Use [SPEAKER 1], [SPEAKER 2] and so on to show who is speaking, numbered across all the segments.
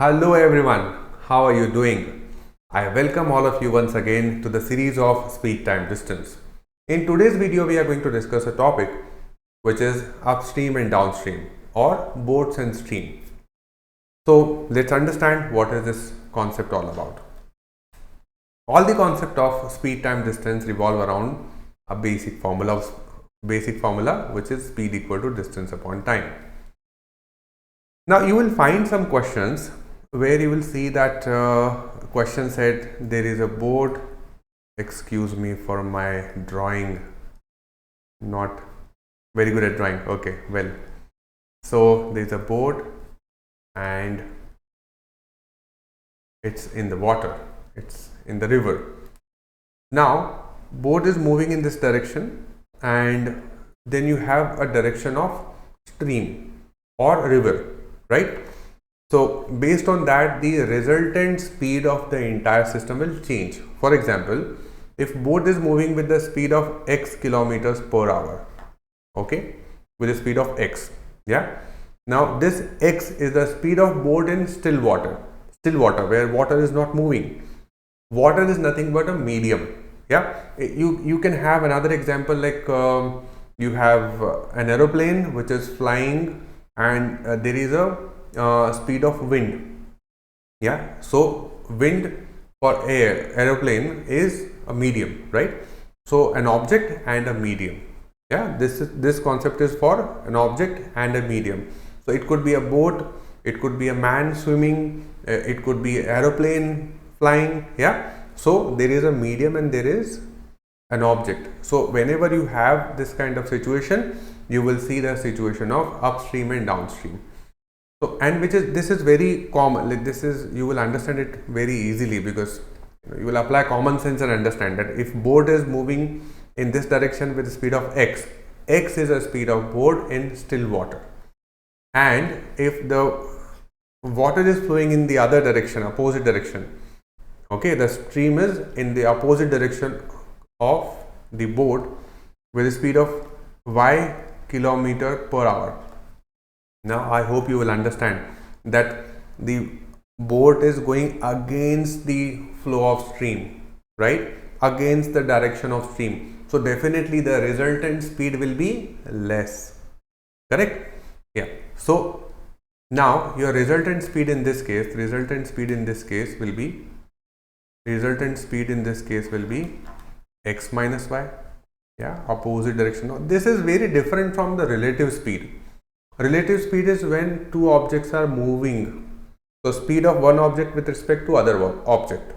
[SPEAKER 1] Hello everyone, how are you doing? I welcome all of you once again to the series of speed time distance. In today's video we are going to discuss a topic which is upstream and downstream or boats and stream. So let's understand what is this concept all about. All the concept of speed time distance revolve around a basic formula which is speed equal to distance upon time. Now you will find some questions where you will see that question said there is a board. Excuse me for my drawing, not very good at drawing. Okay, well, so there is a board and it's in the water, it's in the river. Now boat is moving in this direction and then you have a direction of stream or river, right? So based on that, the resultant speed of the entire system will change. For example, if boat is moving with the speed of x kilometers per hour, okay, with the speed of x, yeah. Now this x is the speed of boat in still water where water is not moving. Water is nothing but a medium, yeah. You can have another example like you have an aeroplane which is flying and there is a speed of wind, yeah. So wind for aeroplane is a medium, right? So an object and a medium, yeah. This concept is for an object and a medium. So it could be a boat, it could be a man swimming, it could be aeroplane flying, yeah. So there is a medium and there is an object. So whenever you have this kind of situation, you will see the situation of upstream and downstream. So, and this is very common, like this is, you will understand it very easily because you will apply common sense and understand that if boat is moving in this direction with the speed of x is the speed of boat in still water, and if the water is flowing in the other direction, opposite direction, okay, the stream is in the opposite direction of the boat with the speed of y kilometer per hour. Now I hope you will understand that the boat is going against the flow of stream, right? Against the direction of stream. So definitely the resultant speed will be less. Correct? Yeah. So now your resultant speed in this case will be x minus y. Yeah, opposite direction. Now, this is very different from the relative speed. Relative speed is when two objects are moving. So speed of one object with respect to other object.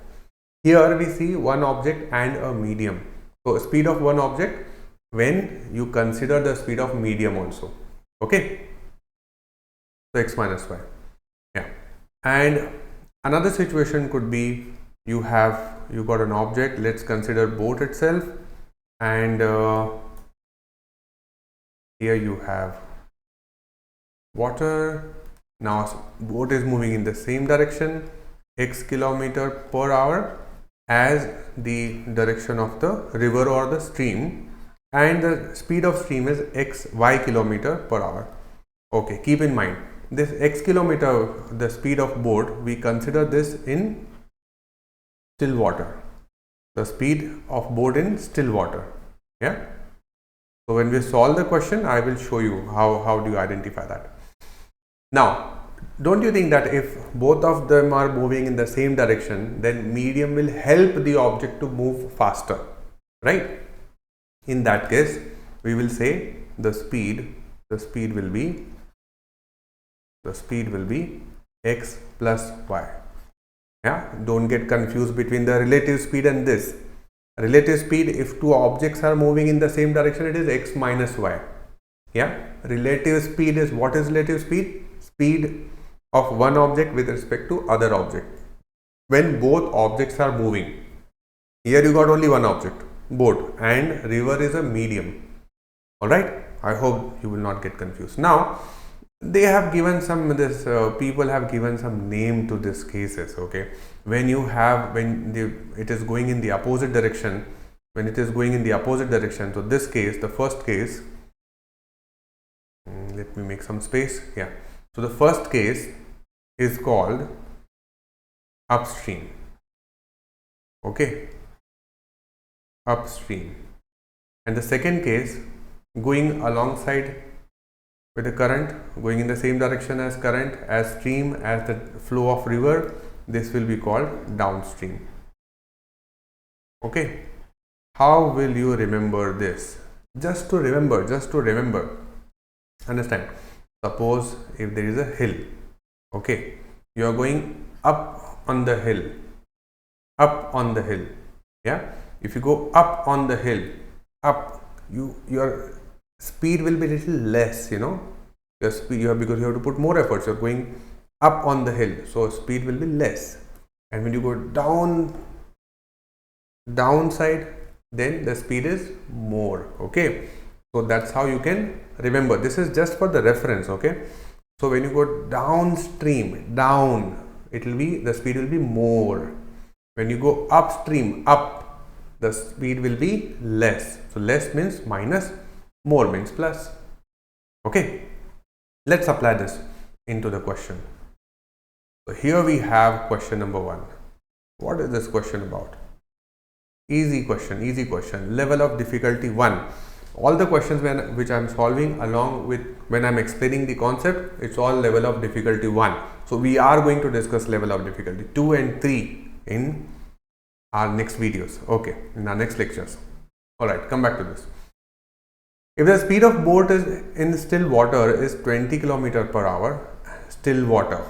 [SPEAKER 1] Here we see one object and a medium. So speed of one object when you consider the speed of medium also. Okay. So x minus y. Yeah. And another situation could be you got an object. Let's consider boat itself, and here you have water. Now boat is moving in the same direction, x kilometer per hour as the direction of the river or the stream, and the speed of stream is y kilometer per hour. Okay, keep in mind this x kilometer, the speed of boat, we consider this in still water, the speed of boat in still water, yeah. So when we solve the question, I will show you how do you identify that. Now, don't you think that if both of them are moving in the same direction, then medium will help the object to move faster, right? In that case, we will say the speed will be x plus y. Yeah, don't get confused between the relative speed and this. Relative speed, if two objects are moving in the same direction, it is x minus y. Yeah, relative speed is, what is relative speed? Speed of one object with respect to other object when both objects are moving. Here you got only one object, boat, and river is a medium. All right, I hope you will not get confused. Now they have given people have given some name to these cases. Okay, when it is going in the opposite direction, so this case, the first case, let me make some space. Yeah, so the first case is called upstream. Okay, upstream. And the second case, going alongside with the current, going in the same direction as current, as stream, as the flow of river, this will be called downstream. Okay, how will you remember this? Just to remember, understand. Suppose if there is a hill, okay, you are going up on the hill, yeah. If you go up on the hill, your speed will be little less, your speed, because you have to put more efforts. You're going up on the hill, so speed will be less. And when you go downside, then the speed is more. Okay, so that's how you can remember. This is just for the reference. Okay, so when you go downstream, down, the speed will be more. When you go upstream, up, the speed will be less. So less means minus, more means plus. Okay, let's apply this into the question. So here we have question number 1. What is this question about? Easy question, level of difficulty 1. All the questions which I am solving along with when I am explaining the concept, it's all level of difficulty 1. So we are going to discuss level of difficulty 2 and 3 in our next videos, okay, in our next lectures. Alright, come back to this. If the speed of boat is in still water is 20 km per hour, still water,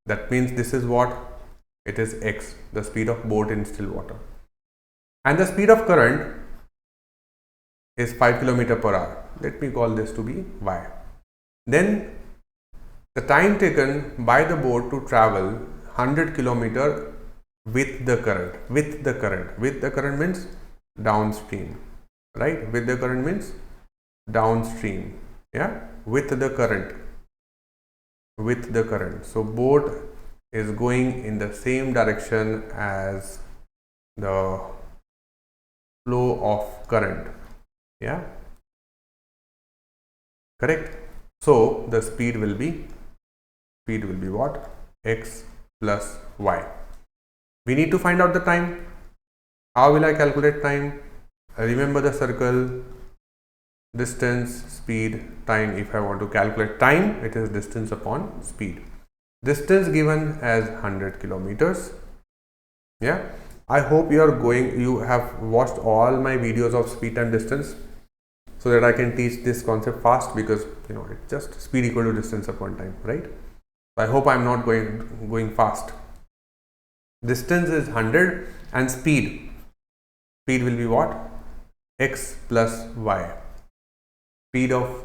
[SPEAKER 1] that means this is what? It is x, the speed of boat in still water. And the speed of current is 5 km per hour. Let me call this to be y. Then the time taken by the boat to travel 100 km with the current. With the current means downstream, right? With the current means downstream. Yeah, with the current. So boat is going in the same direction as the flow of current. Yeah, correct. So the speed will be what? X plus y. We need to find out the time. How will I calculate time? Remember the circle, distance, speed, time. If I want to calculate time, it is distance upon speed. Distance given as 100 kilometers. Yeah, I hope you have watched all my videos of speed, time, distance, so that I can teach this concept fast, because it's just speed equal to distance upon time, right? I hope I'm not going fast. Distance is 100 and speed will be what? X plus y. Speed of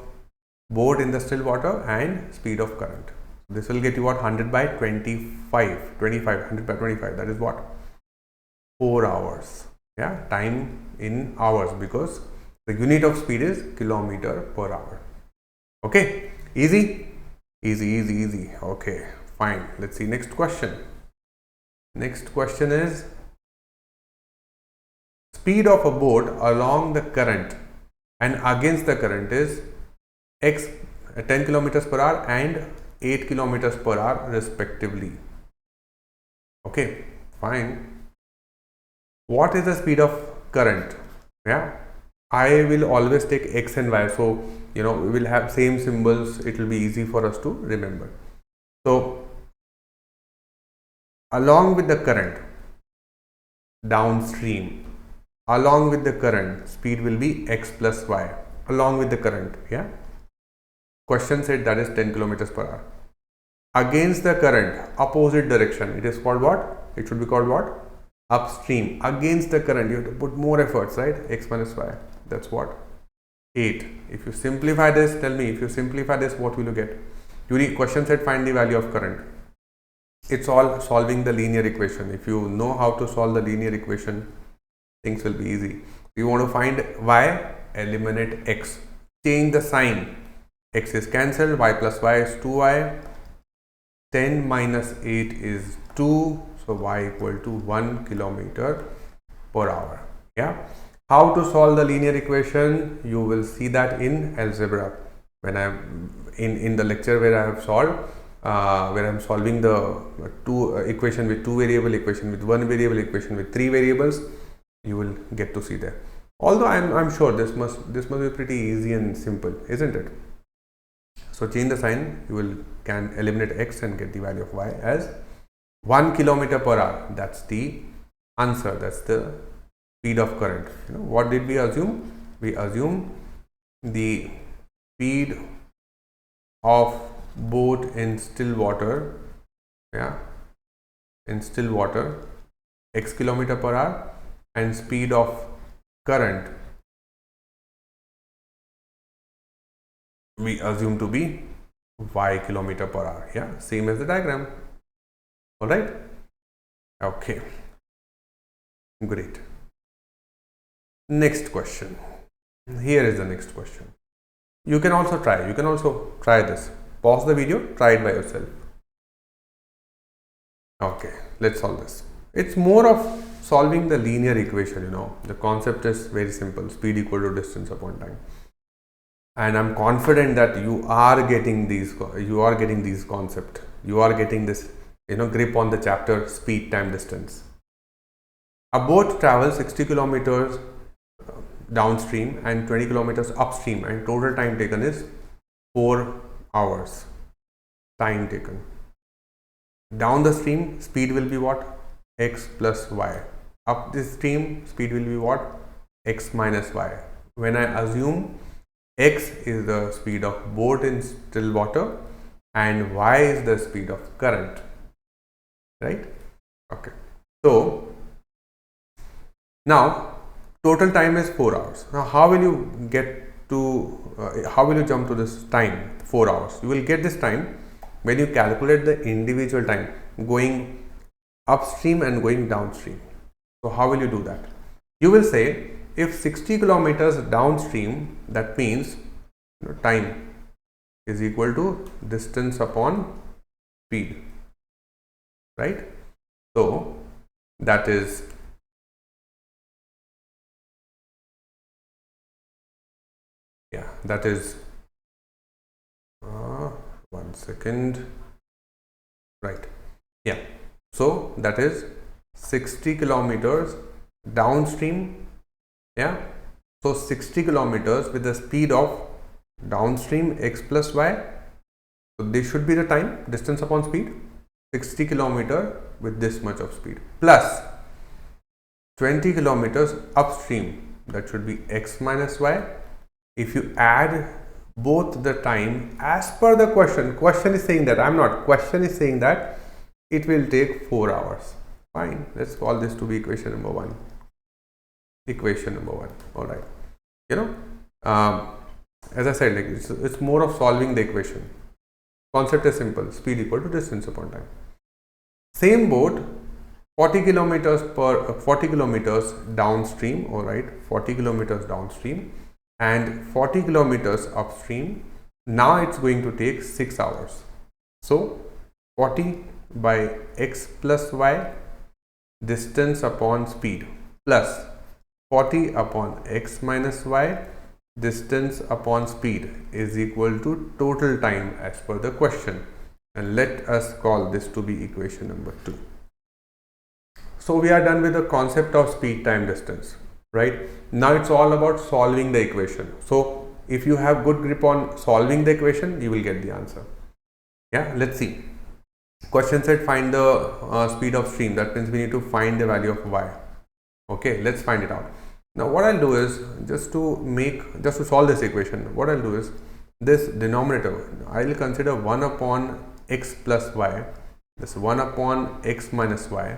[SPEAKER 1] boat in the still water and speed of current. This will get you what? 100 by 25. 100 by 25. That is what? 4 hours. Yeah, time in hours, because the unit of speed is kilometer per hour. Okay, easy. Okay, fine. Let's see next question. Next question is speed of a boat along the current and against the current is x 10 kilometers per hour and 8 kilometers per hour respectively. Okay, fine. What is the speed of current? Yeah, I will always take x and y, so we will have same symbols. It will be easy for us to remember. So along with the current, downstream, along with the current, speed will be x plus y, along with the current. Yeah, question said that is 10 kilometers per hour. Against the current, opposite direction, it is called what? It should be called what? Upstream. Against the current, you have to put more efforts, right? X minus y, that's what? 8. If you simplify this, tell me, if you simplify this, what will you get? Question said find the value of current. It's all solving the linear equation. If you know how to solve the linear equation, things will be easy. You want to find y, eliminate x, change the sign. X is cancelled, y plus y is 2y, 10 minus 8 is 2, so y equal to 1 kilometer per hour. Yeah, how to solve the linear equation, you will see that in algebra when I am in the lecture where I have solved. where I'm solving the equation with 2 variable, equation with 1 variable, equation with 3 variables, you will get to see there. Although I'm sure this must be pretty easy and simple, isn't it? So change the sign, you can eliminate x and get the value of y as 1 kilometer per hour. That's the answer. That's the speed of current. What did we assume? We assume the speed of boat in still water, in still water, x kilometer per hour, and speed of current we assume to be y kilometer per hour. Same as the diagram. All right. Okay, great. Next question. Here is the next question. You can also try this. Pause the video, try it by yourself. Okay, let's solve this. It's more of solving the linear equation. The concept is very simple: speed equal to distance upon time. And I'm confident that you are getting these concepts. You are getting this grip on the chapter speed, time, distance. A boat travels 60 kilometers downstream and 20 kilometers upstream, and total time taken is 4 hours. Time taken. Down the stream, speed will be what? X plus y. Up the stream, speed will be what? X minus y. When I assume x is the speed of boat in still water and y is the speed of current, right? Okay. So now total time is 4 hours. Now how will you jump to this time 4 hours? You will get this time when you calculate the individual time going upstream and going downstream. So how will you do that? You will say, if 60 kilometers downstream, that means time is equal to distance upon speed, right? So that is one second, right? So that is 60 kilometers downstream. So 60 kilometers with the speed of downstream x plus y. So this should be the time, distance upon speed. 60 kilometer with this much of speed, plus 20 kilometers upstream, that should be x minus y. If you add both the time as per the question is saying that, question is saying that it will take 4 hours. Fine, let's call this to be equation number 1. All right. As I said, it's more of solving the equation. Concept is simple: speed equal to distance upon time. Same boat, 40 kilometers downstream. All right, 40 kilometers downstream and 40 kilometers upstream. Now it's going to take 6 hours. So 40 by x plus y, distance upon speed, plus 40 upon x minus y, distance upon speed, is equal to total time as per the question. And let us call this to be equation number 2. So we are done with the concept of speed, time, distance, right? Now it's all about solving the equation. So if you have good grip on solving the equation, you will get the answer. Let's see. Question said find the speed of stream. That means we need to find the value of y. Okay, let's find it out. Now what I'll do is, just to solve this equation, what I'll do is, this denominator I'll consider 1 upon x plus y, this 1 upon x minus y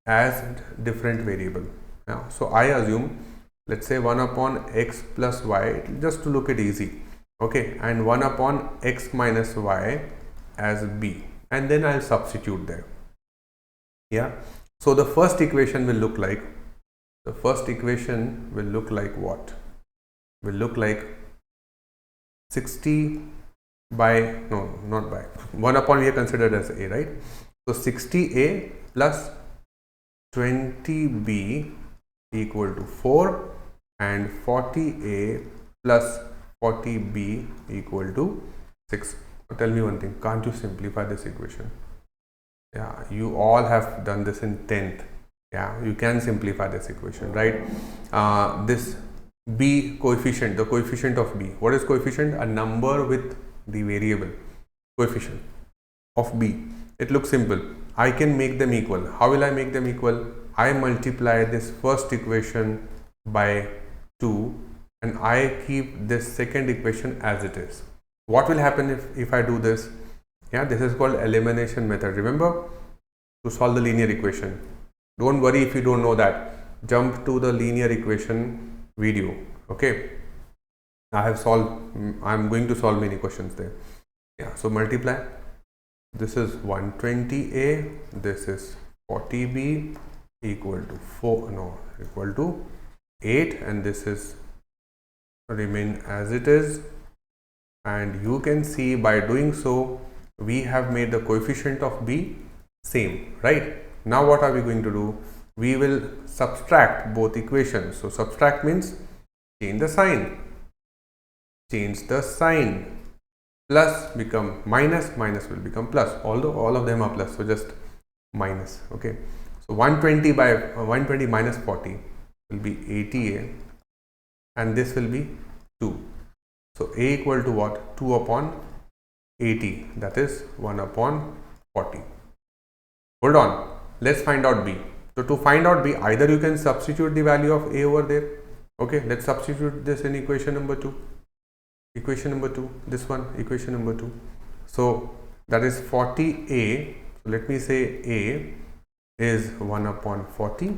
[SPEAKER 1] as different variable. Now so I assume, let's say 1 upon x plus y, just to look it easy, okay, and 1 upon x minus y as b, and then I'll substitute there. So the first equation will look like, what? Will look like 60 by, no, not by, 1 upon we are considered as a, right? So 60a plus 20b equal to 4, and 40a plus 40b equal to 6. Tell me one thing, can't you simplify this equation? Yeah, you all have done this in 10th. Yeah, you can simplify this equation, right? This b coefficient, the coefficient of b. What is coefficient? A number with the variable coefficient of b. It looks simple. I can make them equal. How will I make them equal? I multiply this first equation by 2 and I keep this second equation as it is. What will happen if I do this? Yeah, this is called elimination method. Remember, to solve the linear equation. Don't worry if you don't know that. Jump to the linear equation video. Okay. I'm going to solve many questions there. Yeah, so multiply. This is 120a, this is 40b equal to 8, and this is remain as it is. And you can see by doing so, we have made the coefficient of b same, right? Now what are we going to do? We will subtract both equations. So subtract means change the sign. Plus become minus, minus will become plus, although all of them are plus, so just minus. Okay, so 120 minus 40 will be 80a, and this will be 2. So a equal to what? 2 upon 80, that is 1 upon 40. Hold on, let's find out b. So to find out b, either you can substitute the value of a over there. Okay, let's substitute this in equation number 2. This one, equation number 2. So that is 40a. So let me say a is 1 upon 40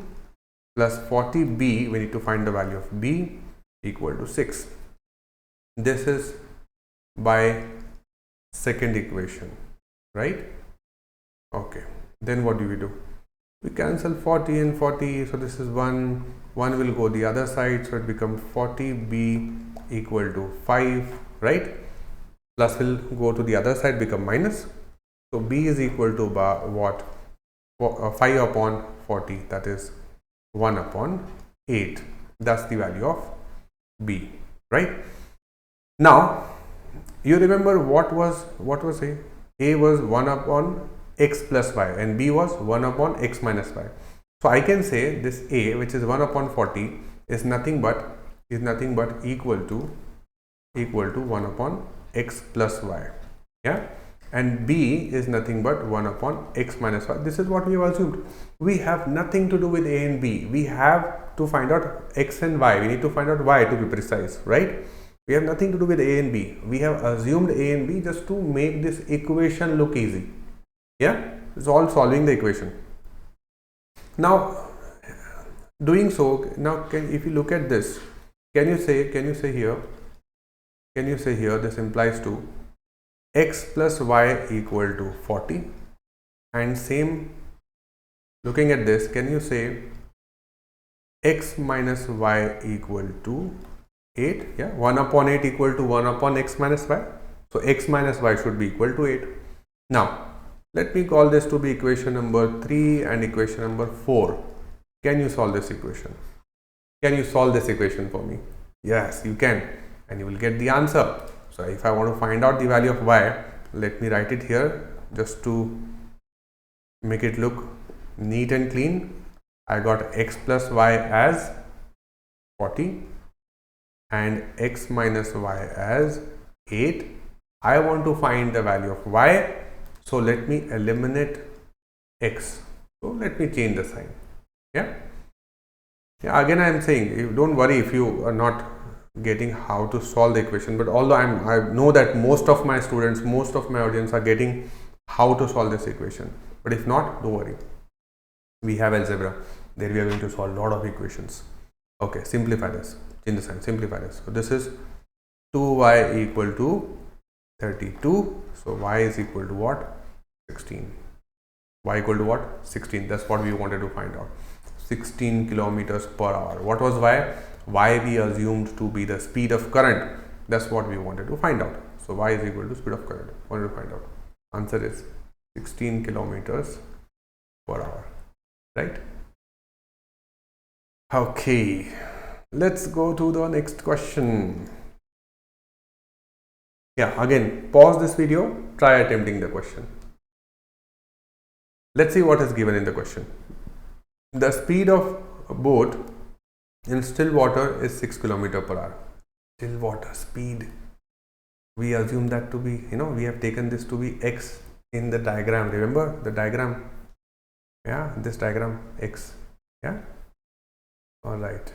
[SPEAKER 1] plus 40b. We need to find the value of b equal to 6. This is by second equation, right? Okay, then what do? We cancel 40 and 40, so this is 1 will go the other side, so it becomes 40b equal to 5, right? Plus will go to the other side, become minus. So b is equal to what? 5 upon 40, that is 1 upon 8. That's the value of b, right? Now you remember what was a? A was 1 upon x plus y and b was 1 upon x minus y. So I can say this a, which is 1 upon 40, is nothing but equal to 1 upon x plus y. Yeah, and b is nothing but 1 upon x minus y. This is what we have assumed. We have nothing to do with a and b. We have to find out x and y. We need to find out y, to be precise, right? We have nothing to do with a and b. We have assumed a and b just to make this equation look easy. Yeah, it's all solving the equation. Now doing so, now if you look at this, can you say here this implies to x plus y equal to 40, and same looking at this, can you say x minus y equal to 8? Yeah, 1 upon 8 equal to 1 upon x minus y. So x minus y should be equal to 8. Now let me call this to be equation number 3 and equation number 4. Can you solve this equation? Can you solve this equation for me? Yes, you can, and you will get the answer. So if I want to find out the value of y, let me write it here just to make it look neat and clean. I got x plus y as 40 and x minus y as 8. I want to find the value of y. So let me eliminate x. So let me change the sign. Yeah. Again, I am saying, don't worry if you are not getting how to solve the equation. But although I know that most of my students, most of my audience are getting how to solve this equation. But if not, don't worry. We have algebra. There we are going to solve a lot of equations. Okay, simplify this. Change the sign. Simplify this. So this is 2y equal to 32. So y is equal to what? 16. Y equal to what? 16. That's what we wanted to find out. 16 kilometers per hour. What was y? Y we assumed to be the speed of current. That's what we wanted to find out. So y is equal to speed of current. Wanted to find out. Answer is 16 kilometers per hour. Right? Okay. Let's go to the next question. Yeah, again, pause this video, try attempting the question. Let's see what is given in the question. The speed of a boat in still water is 6 km per hour. Still water speed. We assume that to be, we have taken this to be x in the diagram. Remember the diagram? Yeah, this diagram x. Yeah. All right.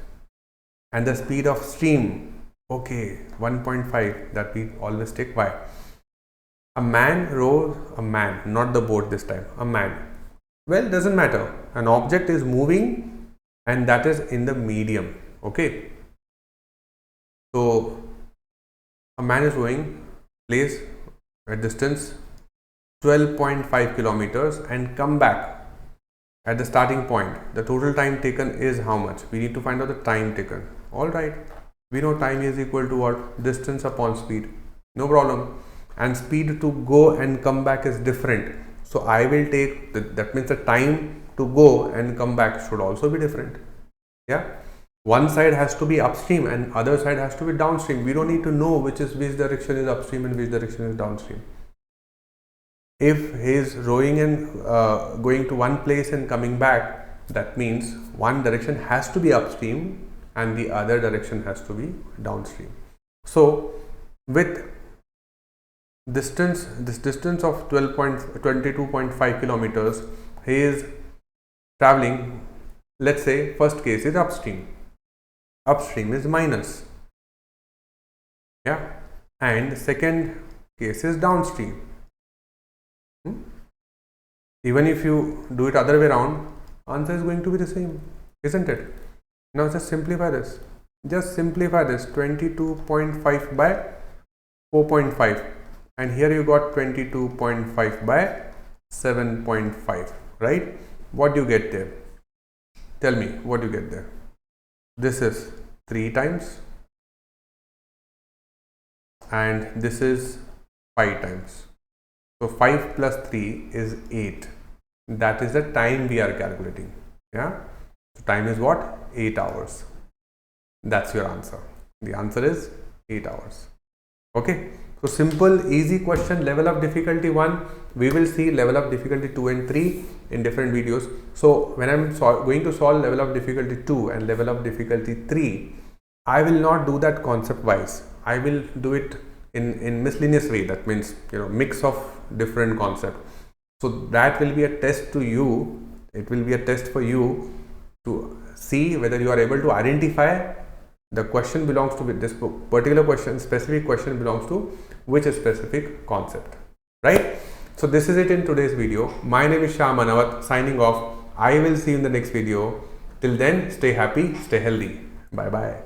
[SPEAKER 1] And the speed of stream, okay, 1.5, that we always take y. A man rows, not the boat this time, a man. Well, doesn't matter. An object is moving and that is in the medium. Okay. So a man is rowing, place at distance 12.5 kilometers and come back at the starting point. The total time taken is how much? We need to find out the time taken. All right. We know time is equal to what? Distance upon speed. No problem. And speed to go and come back is different. So I will take, that means the time to go and come back should also be different. Yeah. One side has to be upstream and other side has to be downstream. We don't need to know which direction is upstream and which direction is downstream. If he is rowing and going to one place and coming back, that means one direction has to be upstream and the other direction has to be downstream. So with this distance of 22.5 kilometers, he is traveling, let's say first case is upstream. Upstream is minus. Yeah. And second case is downstream. Even if you do it other way around, answer is going to be the same, isn't it? Now just simplify this. Just simplify this. 22.5 by 4.5. And here you got 22.5 by 7.5, right? What do you get there? Tell me, what do you get there? This is 3 times and this is 5 times. So 5 plus 3 is 8. That is the time we are calculating. Yeah. So time is what? 8 hours. That's your answer. The answer is 8 hours. Okay. So simple, easy question, level of difficulty 1. We will see level of difficulty 2 and 3 in different videos. So when I'm going to solve level of difficulty 2 and level of difficulty 3, I will not do that concept wise. I will do it in miscellaneous way. That means, mix of different concepts. So that will be a test to you. It will be a test for you to see whether you are able to identify the question belongs to this particular question, specific question belongs to which specific concept, right? So this is it in today's video. My name is Shah Manavat, signing off. I will see you in the next video. Till then, stay happy, stay healthy. Bye bye.